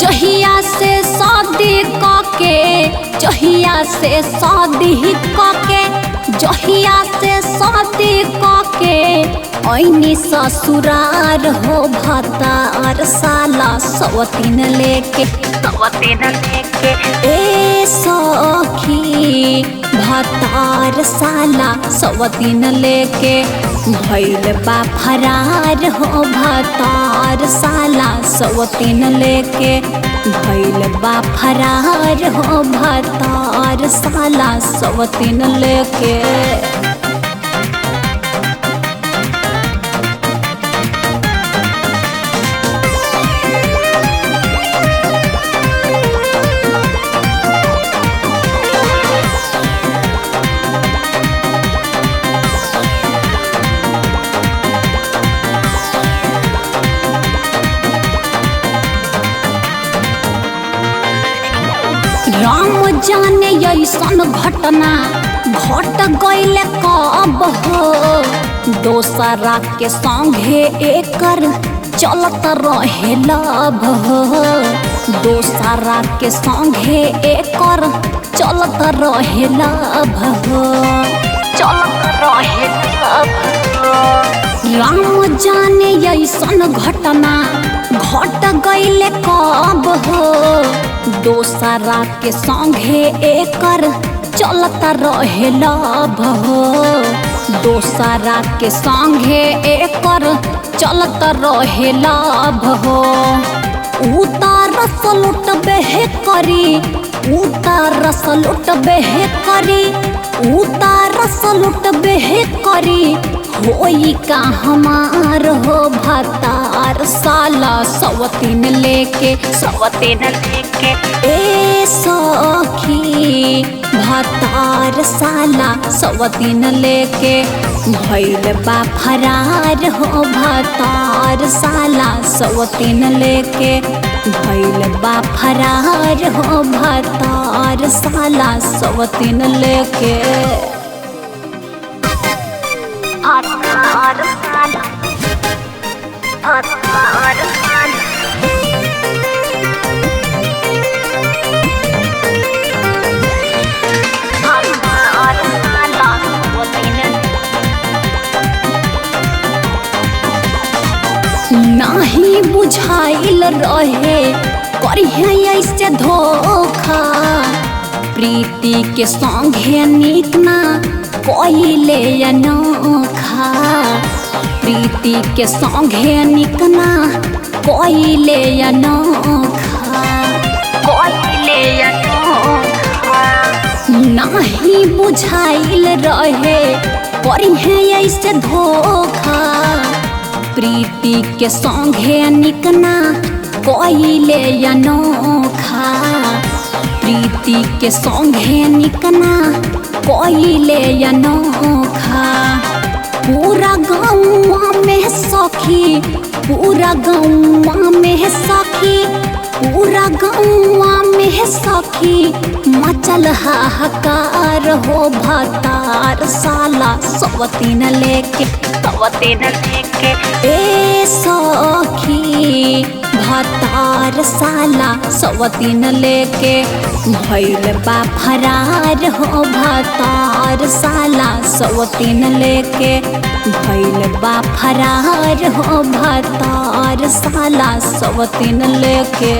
जहिया से शादी कके जहिया से शादी कके जहिया से शादी कके ऐनी ससुरार हो भतार साला सवतीन लेके ए सखी भतार साला सवतीन लेके भइल बा फरार हो भतार साला सवतीन लेके भइल बा फरार हो भतार साला सवतीन लेके राम जाने ऐसन घटना घट गइले कब हो दोसरा के संगे एकर चलत रहे लभ हो दोसरा के संगे एकर चलत रहे लभ हो राम जाने ऐसन घटना घट गइले कब हो दोसरा के संगे एकर चलत रहे लभ हो दोसरा के संगे एकर चलत रहे लभ हो उतारस लुटबे करी उतारस लुटबे करी होई का हमार हो भतार साला सवतीन लेके ए सखी भतार साला सवतीन लेके भइल बा फरार हो भतार साला सवतीन लेके भइल बा फरार हो भतार साला सवतीन लेके नाही बुझाइल रहे करिहे ऐसे धोखा प्रीति के संगे निक ना कइले अनोखा प्रीति के संगे निक ना कइले अनोखा नाही बुझाइल रहे करिहे ऐसे धोखा प्रीति के संगे निक ना कइले अनोखा प्रीति के संगे निक ना कइले अनोखा पूरा गौवा में सखी पूरा गौवा में सखी मचल हाहाकार हो भतार साला सवतीन लेके ए सखी भतार साला सवतीन लेके भइल बा फरार हो भतार साला सवतीन लेके भइल बा फरार हो भतार साला सवतीन लेके